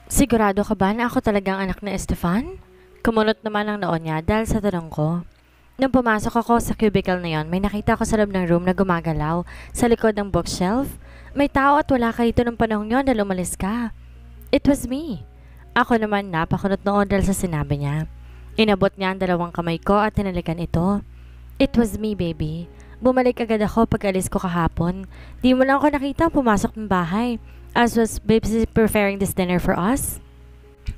Sigurado ka ba na ako talagang anak na Estefan? Kumunot naman ang noon niya dahil sa tanong ko. Nung pumasok ako sa cubicle na yon, may nakita ko sa loob ng room na gumagalaw sa likod ng bookshelf. May tao at wala ka dito ng panahon yon na umalis ka. It was me. Ako naman napakunot noon dahil sa sinabi niya. Inabot niya ang dalawang kamay ko at tinalikan ito. It was me, baby. Bumalik agad ako pag alis ko kahapon. Di mo lang ako nakita pumasok ng bahay. As was Babsy preparing this dinner for us.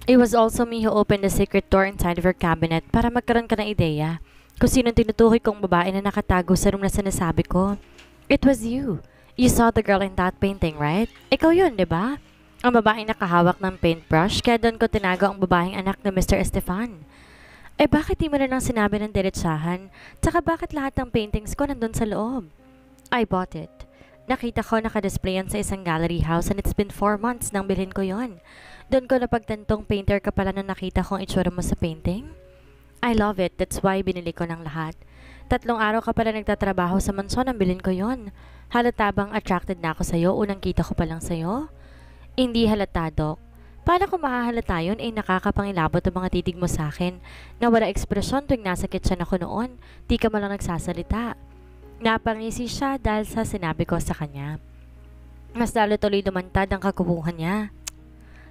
It was also me who opened the secret door inside of her cabinet para magkaroon ka ng ideya kung sinong tinutukoy kong babae na nakatago sa room na sinasabi ko. It was you. You saw the girl in that painting, right? Ikaw yun, di ba? Ang babaeng nakahawak ng paintbrush, kaya doon ko tinago ang babaeng anak ni Mr. Estefan. Eh bakit di mo na lang sinabi ng diretsahan? Tsaka bakit lahat ng paintings ko nandun sa loob? I bought it. Nakita ko nakadisplay yan sa isang gallery house and it's been 4 months nang bilhin ko yon. Doon ko napagtantong painter ka pala nung nakita kong itsura mo sa painting. I love it, that's why binili ko ng lahat. 3 araw ka pala nagtatrabaho sa mansyon nang bilhin ko yon. Halata bang attracted na ako sa'yo unang kita ko pa lang sa'yo? Hindi halata, Doc. Paano kung mahahalata yun ay nakakapangilabot ang mga titig mo sa akin na wala ekspresyon tuwing nasa kitchen ako noon, di ka malang nagsasalita. Napangisi siya dahil sa sinabi ko sa kanya. Mas lalo tuloy lumantad ang kakubuhan niya.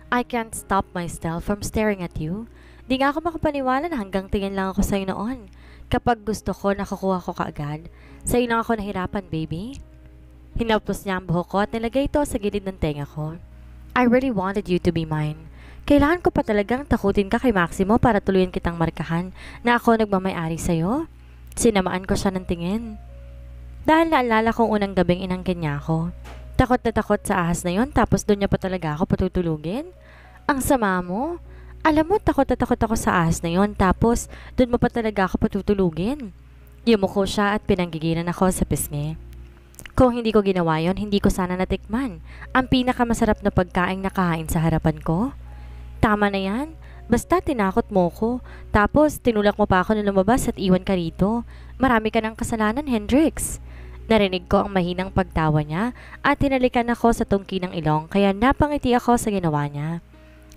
I can't stop myself from staring at you. Di nga ako makapaniwala na hanggang tingin lang ako sa'yo noon. Kapag gusto ko, nakukuha ko kaagad. Sa'yo lang ako nahirapan, baby. Hinapos niya ang buhok ko at nilagay ito sa gilid ng tenga ko. I really wanted you to be mine. Kailangan ko pa talagang takutin ka kay Maximo para tuluyan kitang markahan na ako nagmamayari sa'yo. Sinamaan ko siya ng tingin. Dahil naalala kong unang gabing inangkin niya ako. Takot na takot sa ahas na yon tapos doon niya pa talaga ako patutulugin. Ang sama mo. Alam mo, takot na takot ako sa ahas na yon tapos doon mo pa talaga ako patutulugin. Yumuko siya at pinanggigilan ako sa pisngi. Kung hindi ko ginawa yon, hindi ko sana natikman ang pinakamasarap na pagkaing nakahain sa harapan ko. Tama na yan. Basta tinakot mo ko. Tapos tinulak mo pa ako na lumabas at iwan ka rito. Marami ka ng kasalanan, Hendrix. Narinig ko ang mahinang pagtawa niya at tinalikan ako sa tungki ng ilong kaya napangiti ako sa ginawa niya.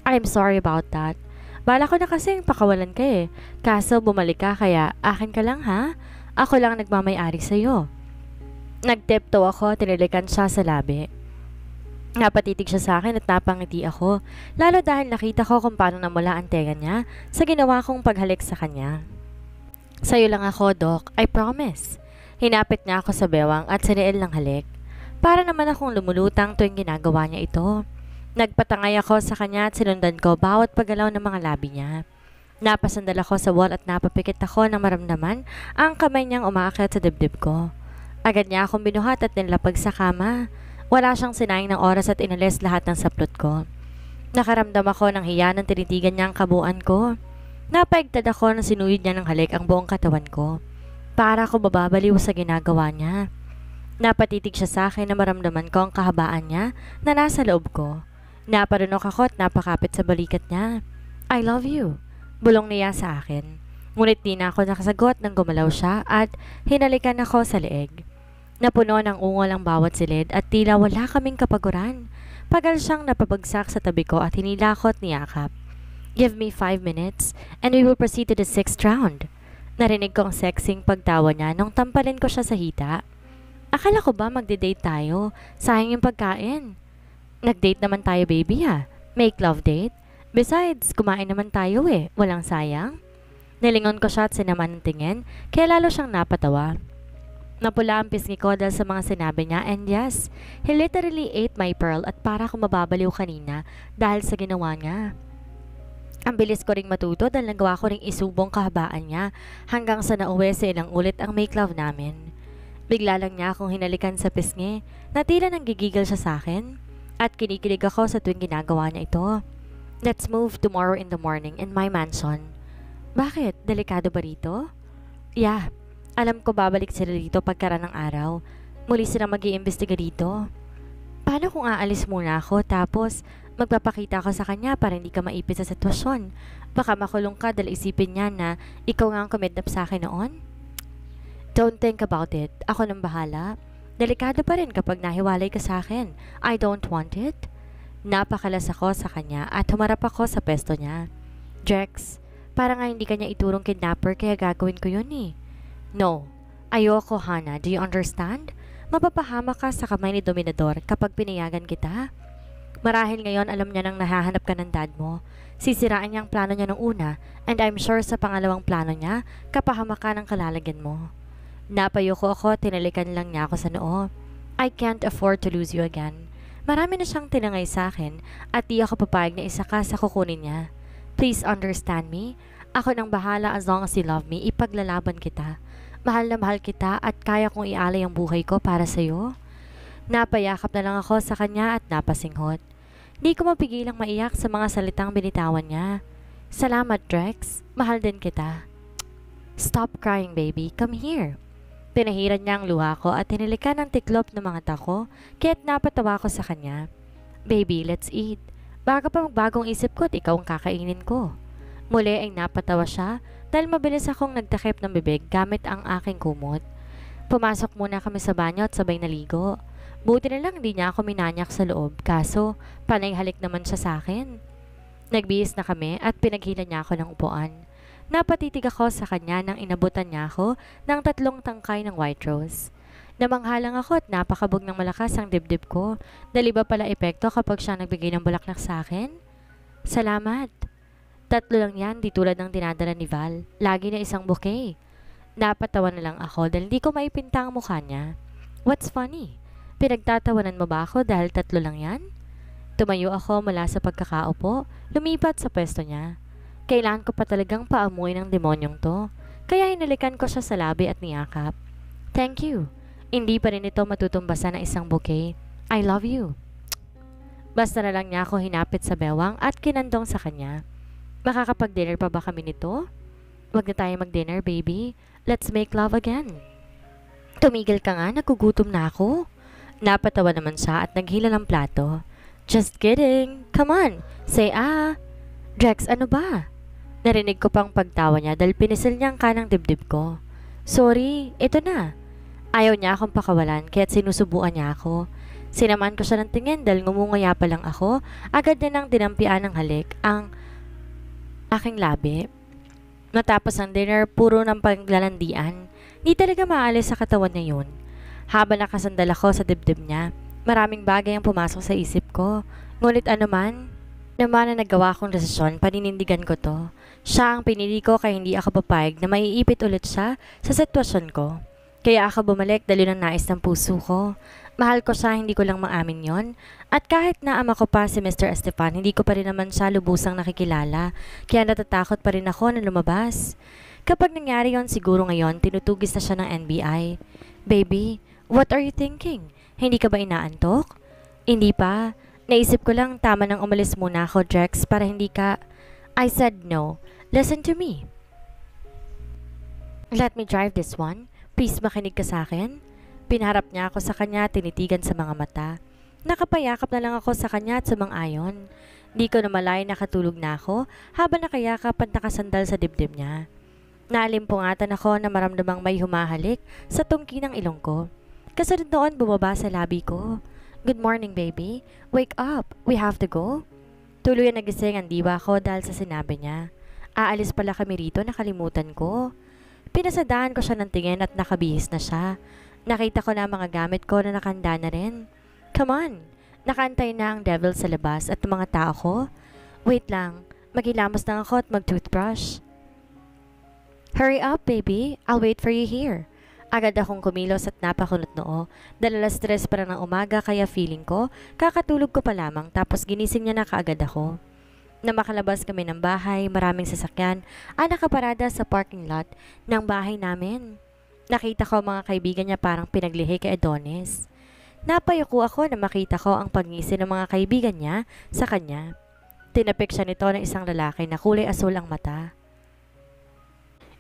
I'm sorry about that. Bala ko na kasing pakawalan ka eh. Kaso bumalik ka kaya akin ka lang ha? Ako lang nagmamayari sa'yo. Nagtepto ako, tinilikan siya sa labi. Napatitig siya sa akin at napangiti ako, lalo dahil nakita ko kung paano namula ang tenga niya sa ginawa kong paghalik sa kanya. Sa'yo lang ako, Doc, I promise. Hinapit niya ako sa bewang at siniil ng halik. Para naman akong lumulutang tuwing ginagawa niya ito. Nagpatangay ako sa kanya at sinundan ko bawat paggalaw ng mga labi niya. Napasandal ako sa wall at napapikit ako nang maramdaman ang kamay niyang umaakyat sa dibdib ko. Agad niya akong binuhat at nilapag sa kama. Wala siyang sinayang ng oras at inalis lahat ng saplot ko. Nakaramdam ako ng hiya nang tinitigan niya ang kabuuan ko. Napaigtad ako nang sinuyod niya ng halik ang buong katawan ko. Para ako bababaliw sa ginagawa niya. Napatitig siya sa akin na maramdaman ko ang kahabaan niya na nasa loob ko. Naparunok ako at napakapit sa balikat niya. I love you. Bulong niya sa akin. Ngunit di na ako nakasagot nang gumalaw siya at hinalikan ako sa leeg. Napuno ng ungol ang bawat silid at tila wala kaming kapaguran. Pagal siyang napabagsak sa tabi ko at hinila ko at niyakap. Give me 5 minutes and we will proceed to the 6th round. Narinig ko ang sexing pagtawa niya nung tampalin ko siya sa hita. Akala ko ba magde-date tayo? Sayang yung pagkain. Nag-date naman tayo, baby ha. Make love date. Besides, kumain naman tayo eh. Walang sayang. Nilingon ko siya at sinaman ng tingin, kaya lalo siyang napatawa. Napula ang pisngi ko dahil sa mga sinabi niya and yes, he literally ate my pearl at para akong mababaliw kanina dahil sa ginawa niya. Ang bilis ko ring matuto dahil nagawa ko ring isubong kahabaan niya hanggang sa nauwi sa ilang ulit ang make love namin. Bigla lang niya akong hinalikan sa pisngi na tila nang gigigil siya sa akin at kinikilig ako sa tuwing ginagawa niya ito. Let's move tomorrow in the morning in my mansion. Bakit? Delikado ba rito? Yeah. Alam ko babalik sila dito pagkaraan ng araw. Muli sila mag-iimbestiga dito. Paano kung aalis muna ako tapos magpapakita ako sa kanya para hindi ka maipit sa sitwasyon? Baka makulong ka dahil isipin niya na ikaw nga ang kumidnap sa akin noon? Don't think about it. Ako nang bahala. Delikado pa rin kapag nahiwalay ka sa akin. I don't want it. Napakalas ako sa kanya at humarap ako sa pesto niya. Drex, para nga hindi kanya iturong kidnapper kaya gagawin ko yun eh. No, ayoko Hana, do you understand? Mapapahama ka sa kamay ni Dominador kapag pinayagan kita. Marahil ngayon alam niya nang nahahanap ka ng dad mo. Sisiraan niya ang plano niya nung una and I'm sure sa pangalawang plano niya, kapahamakan ang kalalagyan mo. Napayoko ako, tinalikan lang niya ako sa noo. I can't afford to lose you again. Marami na siyang tinangay sa akin at di ako papayag na isa ka sa kukunin niya. Please understand me. Ako nang bahala as long as you love me, ipaglalaban kita. Mahal na mahal kita at kaya kong ialay ang buhay ko para sa'yo. Napayakap na lang ako sa kanya at napasinghot. Di ko mapigilang maiyak sa mga salitang binitawan niya. Salamat Drex, mahal din kita. Stop crying baby, come here. Pinahiran niya ang luha ko at tinilikan ng tiklop ng mga tako, kaya't napatawa ko sa kanya. Baby, let's eat. Bago pa magbagong isip ko at ikaw ang kakainin ko. Muli ay napatawa siya dahil mabilis akong nagtakip ng bibig gamit ang aking kumot. Pumasok muna kami sa banyo at sabay naligo. Buti na lang hindi niya ako minanyak sa loob, kaso panay halik naman siya sa akin. Nagbihis na kami at pinaghila niya ako ng upuan. Napatitig ako sa kanya nang inabutan niya ako ng 3 tangkay ng white rose. Namanghalang ako at napakabog ng malakas ang dibdib ko. Dahil iba pala epekto kapag siya nagbigay ng bulaklak sa akin. Salamat. 3 lang yan, di tulad ng dinadala ni Val. Lagi na isang bouquet. Napatawa na lang ako dahil di ko maipinta ang mukha niya. What's funny? Pinagtatawanan mo ba ako dahil 3 lang yan? Tumayo ako mula sa pagkakaupo, lumipat sa pwesto niya. Kailangan ko pa talagang paamuin ng demonyong to, kaya hinalikan ko siya sa labi at niyakap. Thank you. Hindi pa rin ito matutumbasan ng isang bouquet. I love you. Basta na lang niya ako hinapit sa bewang at kinandong sa kanya. Makakapag-dinner pa ba kami nito? Huwag na tayo mag-dinner, baby. Let's make love again. Tumigil ka nga, nagugutom na ako. Napatawa naman siya at naghila ng plato. Just kidding. Come on, say ah. Drex, ano ba? Narinig ko pang pagtawa niya dahil pinisil niya ang kanang dibdib ko. Sorry, ito na. Ayaw niya akong pakawalan kaya't sinusubuan niya ako. Sinaman ko siya ng tingin dahil ngumungaya pa lang ako, agad na nang dinampian ng halik ang aking labi. Matapos ang dinner, puro ng paglalandian. Di talaga maalis sa katawan niya yun. Habang nakasandal ako sa dibdib niya, maraming bagay ang pumasok sa isip ko. Ngunit anuman, naman na nagawa kong desisyon, paninindigan ko to. Siya ang pinili ko kaya hindi ako papayag na maiipit ulit siya sa sitwasyon ko. Kaya ako bumalik dahil yun ang nais ng puso ko. Mahal ko siya, hindi ko lang maamin yon. At kahit na ama ko pa si Mr. Estefan, hindi ko pa rin naman siya lubusang nakikilala. Kaya natatakot pa rin ako na lumabas. Kapag nangyari yon, siguro ngayon, tinutugis na siya ng NBI. Baby, what are you thinking? Hindi ka ba inaantok? Hindi pa. Naisip ko lang tama nang umalis muna ako, Drex, para hindi ka... I said no. Listen to me. Let me drive this one. Please makinig ka sa akin. Pinharap niya ako sa kanya, tinitigan sa mga mata. Nakapayakap na lang ako sa kanya at sumang-ayon. Di ko namalay nakatulog na ako habang nakayakap at nakasandal sa dibdib niya. Naalimpungatan ako na maramdamang may humahalik sa tungki ng ilong ko. Kasunod noon bumaba sa labi ko. Good morning, baby. Wake up. We have to go. Tuloy na nagising ang diwa ko dahil sa sinabi niya. Aalis pala kami rito, nakalimutan ko. Pinasadaan ko siya ng tingin at nakabihis na siya. Nakita ko na ang mga gamit ko na nakanda na rin. Come on. Nakaantay na ang devil sa labas at mga tao ko. Wait lang. Maghilamos lang ako at mag-toothbrush. Hurry up, baby. I'll wait for you here. Agad akong kumilos at napakunot noo. Dahil alas 3 pa ng umaga kaya feeling ko, kakatulog ko pa lamang tapos ginising niya na kaagad ako. Na makalabas kami ng bahay, maraming sasakyan ang nakaparada sa parking lot ng bahay namin. Nakita ko mga kaibigan niya parang pinaglihi kay Adonis. Napayuko ako na makita ko ang pagngisi ng mga kaibigan niya sa kanya. Tinapik siya nito ng isang lalaki na kulay asul ang mata.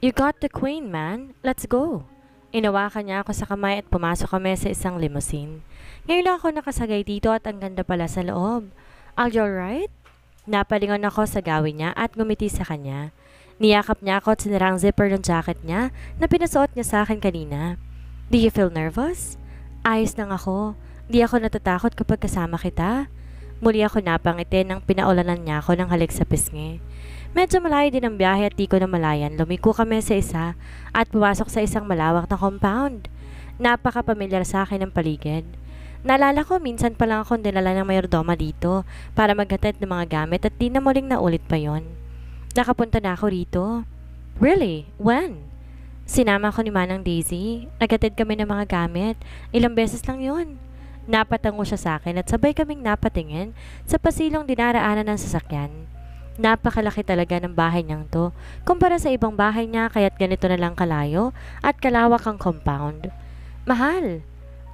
You got the queen, man. Let's go. Inawakan niya ako sa kamay at pumasok kami sa isang limousine. Ngayon lang ako nakasagay dito at ang ganda pala sa loob. Are you alright? Napalingon ako sa gawin niya at ngumiti sa kanya. Niyakap niya ako at sinarang zipper ng jacket niya na pinasuot niya sa akin kanina. Do you feel nervous? Ayos lang ako. Di ako natatakot kapag kasama kita. Muli ako napangiti nang pinaulanan niya ako ng halik sa pisngi. Medyo malayo din ang biyahe at di ko na malayan. Lumiko kami sa isa at pumasok sa isang malawak na compound. Napaka-pamilyar sa akin ang paligid. Naalala ko minsan pa lang akong dinala ng mayordoma dito para maghatid ng mga gamit at di na muling naulit pa yon. Nakapunta na ako rito. Really? When? Sinama ko ni Manang Daisy. Naghatid kami ng mga gamit. Ilang beses lang yon. Napatango siya sa akin at sabay kaming napatingin sa pasilong dinaraanan ng sasakyan. Napakalaki talaga ng bahay niyang to kumpara sa ibang bahay niya kaya't ganito na lang kalayo at kalawak ang compound. Mahal!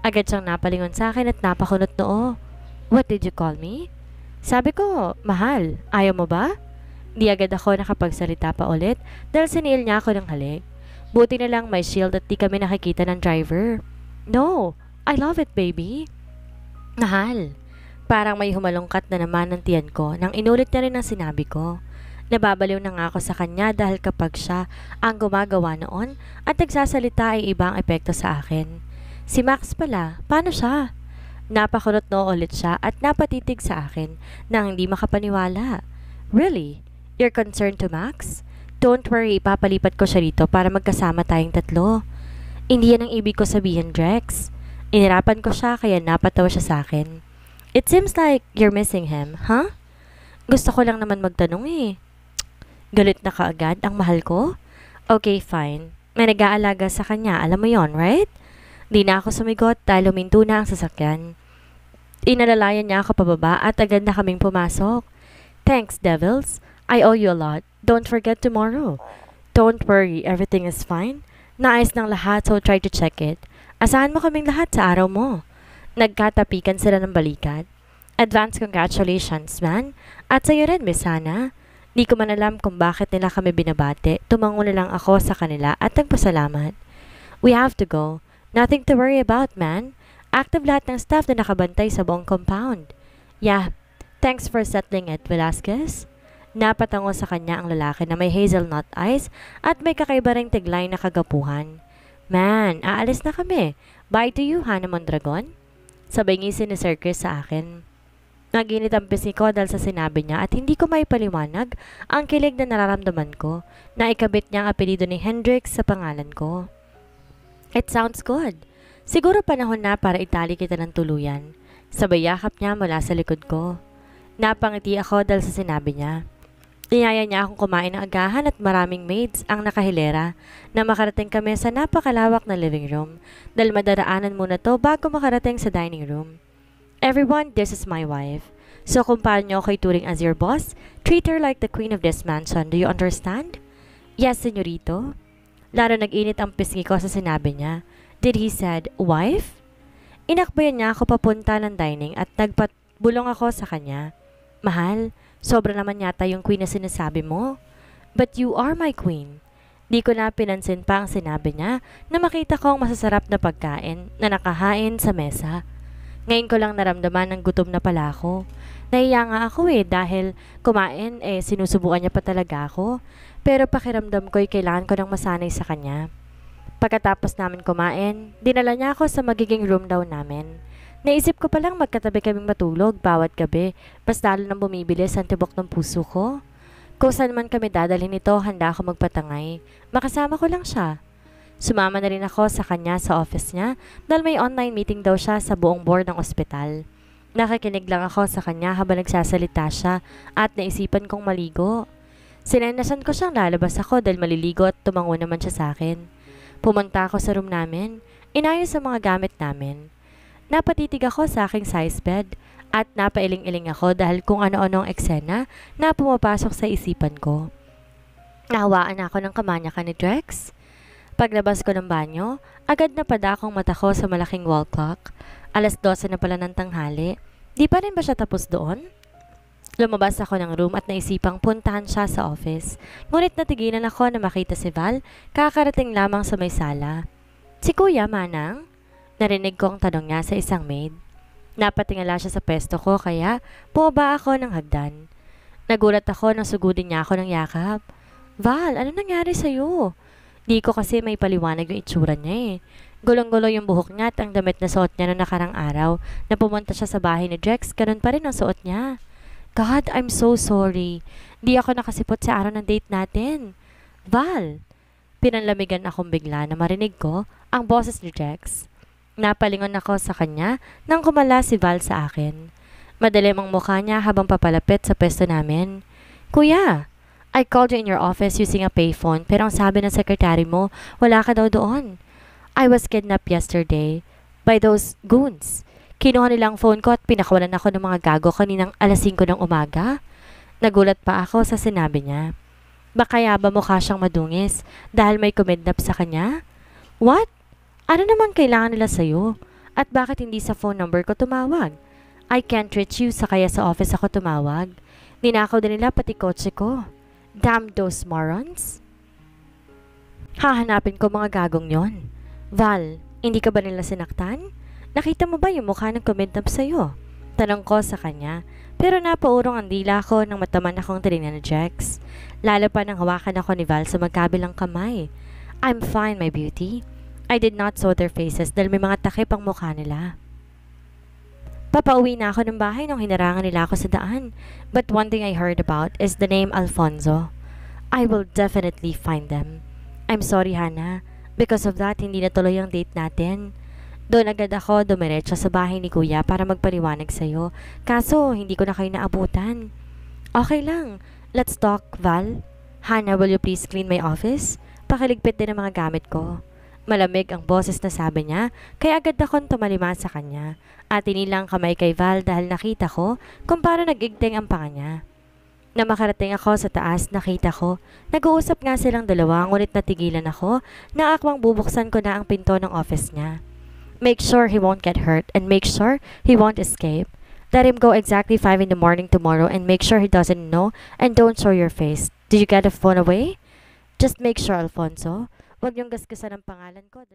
Agad siyang napalingon sa akin at napakunot noo. What did you call me? Sabi ko, mahal, ayaw mo ba? Di agad ako nakapagsalita pa ulit dahil siniil niya ako ng halik. Buti na lang may shield at di kami nakikita ng driver. No, I love it baby. Mahal. Parang may humalungkat na naman ng tiyan ko nang inulit niya rin ang sinabi ko. Nababaliw na nga ako sa kanya dahil kapag siya ang gumagawa noon at nagsasalita ay ibang epekto sa akin. Si Max pala, paano siya? Napakunot noo ulit siya at napatitig sa akin nang hindi makapaniwala. Really? You're concerned to Max? Don't worry, ipapalipat ko siya rito para magkasama tayong tatlo. Hindi yan ang ibig ko sabihin, Drex. Inirapan ko siya kaya napatawa siya sa akin. It seems like you're missing him, huh? Gusto ko lang naman magtanong eh. Galit na kaagad ang mahal ko? Okay, fine. May nag-aalaga sa kanya, alam mo yon, right? Di na ako sumigot dahil huminto na ang sasakyan. Inalalayan niya ako pababa at agad na kaming pumasok. Thanks, devils. I owe you a lot. Don't forget tomorrow. Don't worry, everything is fine. Naayos ng lahat so try to check it. Asahan mo kaming lahat sa araw mo. Nagkatapikan sila ng balikat. Advance congratulations, man. At sa'yo rin, Miss Hannah. Di ko man alam kung bakit nila kami binabate. Tumango na lang ako sa kanila at nagpasalamat. We have to go. Nothing to worry about, man. Active lahat ng staff na nakabantay sa buong compound. Yeah, thanks for settling it, Velasquez. Napatango sa kanya ang lalaki na may hazelnut eyes at may kakaiba ring tiglay na kagapuhan. Man, aalis na kami. Bye to you, Hannah Mondragon. Sabay ngisin ni Sir Chris sa akin. Naginit ang pisngi ko dahil sa sinabi niya at hindi ko maipaliwanag ang kilig na nararamdaman ko na ikabit niya ang apelido ni Hendrix sa pangalan ko. It sounds good. Siguro panahon na para itali kita ng tuluyan. Sabay yakap niya mula sa likod ko. Napangiti ako dahil sa sinabi niya. Niyaya niya akong kumain ng agahan at maraming maids ang nakahilera na makarating kami sa napakalawak na living room dahil madaraanan muna to bago makarating sa dining room. Everyone, this is my wife. So kung paano niyo ako ituring as your boss, treat her like the queen of this mansion. Do you understand? Yes, senyorito. Lalo nag-init ang pisngi ko sa sinabi niya. Did he said, wife? Inakbayan niya ako papunta ng dining at nagpatbulong ako sa kanya. Mahal, sobra naman yata yung queen na sinasabi mo. But you are my queen. Di ko na pinansin pa ang sinabi niya na makita ko ang masasarap na pagkain na nakahain sa mesa. Ngayon ko lang naramdaman ng gutom na pala ako. Nahiya nga ako dahil kumain sinusubukan niya pa talaga ako. Pero pakiramdam ko'y kailangan ko ng masanay sa kanya. Pagkatapos namin kumain, dinala niya ako sa magiging room daw namin. Naisip ko palang magkatabi kaming matulog bawat gabi, mas lalo nang bumibilis ang tibok ng puso ko. Kung saan man kami dadalhin nito, handa ako magpatangay. Makasama ko lang siya. Sumama na rin ako sa kanya sa office niya dahil may online meeting daw siya sa buong board ng ospital. Nakikinig lang ako sa kanya habang nagsasalita siya at naisipan kong maligo. Sinenasan ko siyang lalabas ako dahil maliligo at tumango naman siya sa akin. Pumunta ako sa room namin, inayos ang mga gamit namin. Napatitig ako sa aking size bed at napailing-iling ako dahil kung ano-anong eksena na pumapasok sa isipan ko. Nahawaan ako ng kamanyakan ni Drex. Paglabas ko ng banyo, agad na padakong mata ko sa malaking wall clock. 12:00 na pala ng tanghali. Di pa rin ba siya tapos doon? Lumabas ako ng room at naisipang puntahan siya sa office. Ngunit natigilan ako na makita si Val, kakarating lamang sa may sala. Si Kuya, Manang? Narinig ko ang tanong niya sa isang maid. Napatingala siya sa pesto ko kaya bumaba ako ng hagdan. Nagulat ako nang sugudin niya ako ng yakap. Val, ano nangyari sa'yo? Di ko kasi may paliwanag yung itsura niya Gulong-gulo yung buhok niya at ang damit na suot niya noong nakarang araw. Na pumunta siya sa bahay ni Jex, ganun pa rin ang suot niya. God, I'm so sorry. Di ako nakasipot sa araw ng date natin. Val! Pinanlamigan akong bigla na marinig ko ang boses ni Jex. Napalingon ako sa kanya nang kumala si Val sa akin. Madilim ang mukha niya habang papalapit sa pwesto namin. Kuya, I called you in your office using a payphone pero ang sabi ng sekretary mo, wala ka daw doon. I was kidnapped yesterday by those goons. Kinuha nilang phone ko at pinakawalan ako ng mga gago kaninang alas 5 ng umaga. Nagulat pa ako sa sinabi niya. Baka yaba mukha siyang madungis dahil may kumidnap sa kanya? What? Ano naman kailangan nila sa'yo? At bakit hindi sa phone number ko tumawag? I can't reach you sa kaya sa office ako tumawag. Ninakaw din nila pati kotse ko. Damn those morons. Hahanapin ko mga gagong yon. Val, hindi ka ba nila sinaktan? Nakita mo ba yung mukha ng kumidnap sa'yo? Tanong ko sa kanya, pero napaurong ang dila ko nang mataman akong tinignan ni Jex. Lalo pa nang hawakan ako ni Val sa magkabilang kamay. I'm fine, my beauty. I did not saw their faces dahil may mga takip ang mukha nila. Papauwi na ako ng bahay nung hinarangan nila ako sa daan. But one thing I heard about is the name Alfonso. I will definitely find them. I'm sorry, Hannah. Because of that, hindi natuloy ang date natin. Doon agad ako dumiretso sa bahay ni Kuya para magpaliwanag sa'yo. Kaso, hindi ko na kayo naabutan. Okay lang. Let's talk, Val. Hannah, will you please clean my office? Pakiligpit din ang mga gamit ko. Malamig ang boses na sabi niya, kaya agad akong tumalima sa kanya. At inilang kamay kay Val dahil nakita ko kung paano nag-igting ang panga niya. Na makarating ako sa taas, nakita ko. Nag-uusap nga silang dalawa, ngunit natigilan ako na akwang bubuksan ko na ang pinto ng office niya. Make sure he won't get hurt and make sure he won't escape. Let him go exactly 5 in the morning tomorrow and make sure he doesn't know and don't show your face. Did you get the phone away? Just make sure, Alfonso. Huwag niyong gasgasan ang pangalan ko.